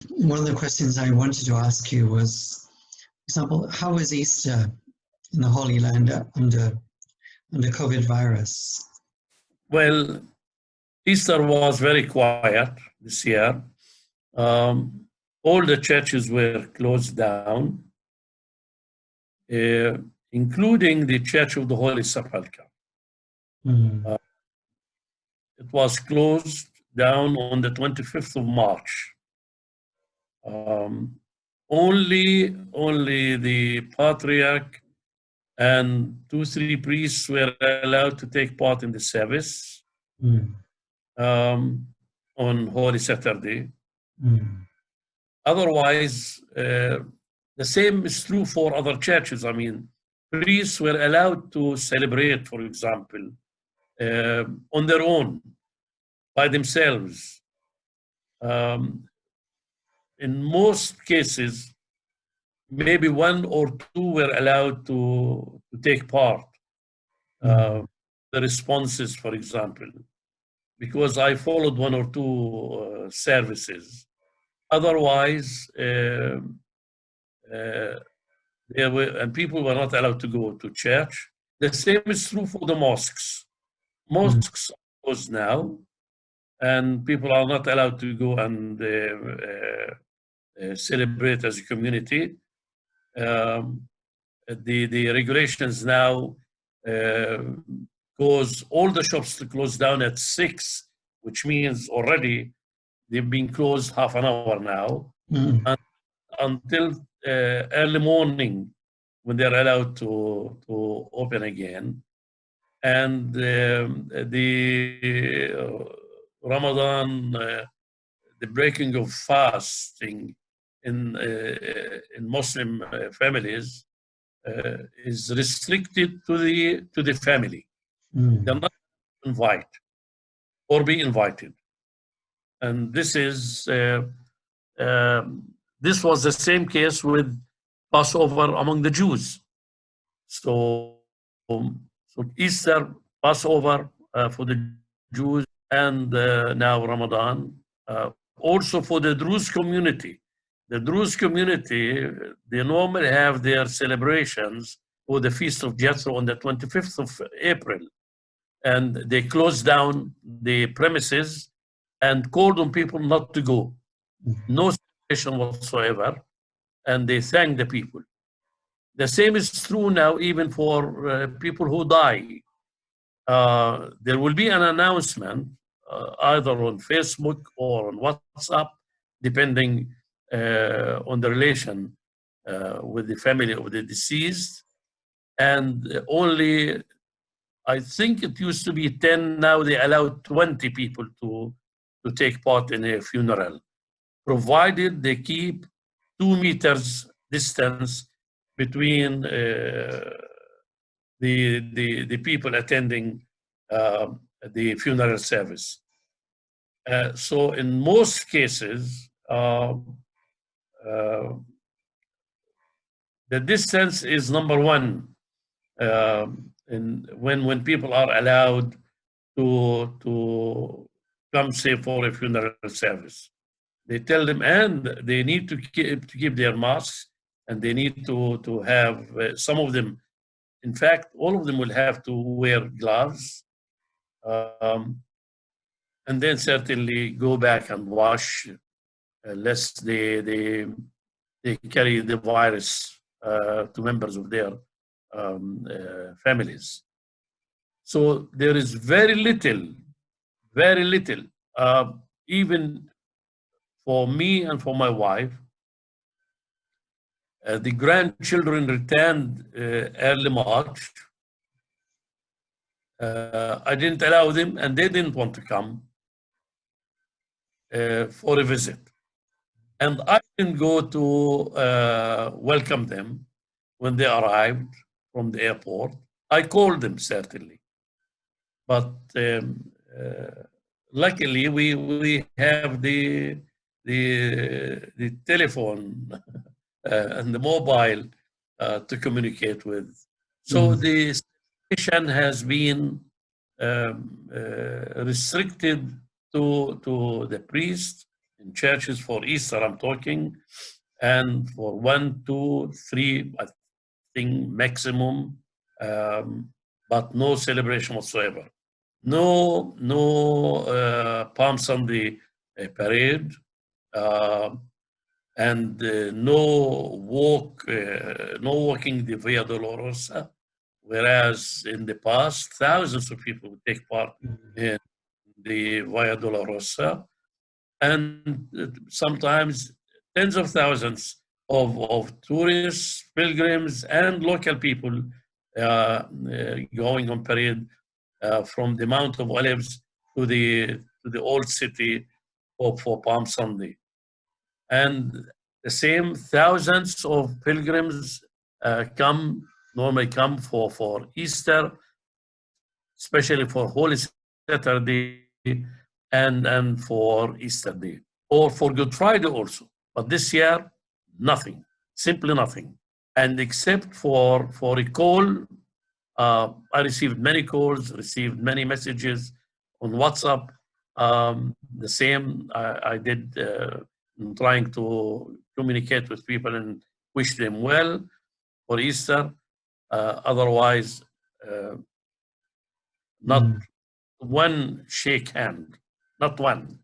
One of the questions I wanted to ask you was, for example, how was Easter in the Holy Land under COVID virus? Well, Easter was very quiet this year. All the churches were closed down, including the Church of the Holy Sepulchre. It was closed down on the 25th of March. Only the Patriarch and 2-3 priests were allowed to take part in the service on Holy Saturday. Otherwise, the same is true for other churches. I mean, priests were allowed to celebrate, for example, on their own, by themselves. In most cases, maybe 1 or 2 were allowed to take part. The responses, for example, because I followed 1 or 2 services. Otherwise, people were not allowed to go to church. The same is true for the mosques. Mosques are closed now, and people are not allowed to go and celebrate as a community. The regulations now cause all the shops to close down at 6, which means already they've been closed half an hour now, until early morning when they're allowed to open again. And the Ramadan, the breaking of fasting in Muslim families is restricted to the family. They're not invited or be invited. And this was the same case with Passover among the Jews. So Easter, Passover for the Jews, and now Ramadan. Also for the Druze community. The Druze community, they normally have their celebrations for the Feast of Jethro on the 25th of April. And they closed down the premises and called on people not to go. No celebration whatsoever. And they thanked the people. The same is true now even for people who die. There will be an announcement either on Facebook or on WhatsApp, depending on the relation with the family of the deceased. And only, I think it used to be 10, now they allow 20 people to take part in a funeral, provided they keep 2 meters distance between the people attending the funeral service. So in most cases, the distance is number 1 when people are allowed to come, say, for a funeral service. They tell them, and they need to keep their masks, and they need to have, some of them, in fact, all of them will have to wear gloves, and then certainly go back and wash, lest they carry the virus to members of their families. So there is very little, even for me and for my wife. The grandchildren returned early March. I didn't allow them, and they didn't want to come for a visit. And I didn't go to welcome them when they arrived from the airport. I called them, certainly. But luckily, we have the telephone and the mobile to communicate with. So the situation has been restricted to the priest in churches for Easter, I'm talking, and for 1, 2, 3, I think maximum, but no celebration whatsoever. No Palm Sunday parade, and no walking the Via Dolorosa, whereas in the past, thousands of people would take part in the Via Dolorosa, and sometimes tens of thousands of tourists, pilgrims, and local people going on parade from the Mount of Olives to the old city for Palm Sunday. And the same thousands of pilgrims normally come for Easter, especially for Holy Saturday and for Easter Day, or for Good Friday also. But this year, nothing, simply nothing. And except for a call, I received many calls, received many messages on WhatsApp. The same I did trying to communicate with people and wish them well for Easter. Otherwise, not one shake hand, not one.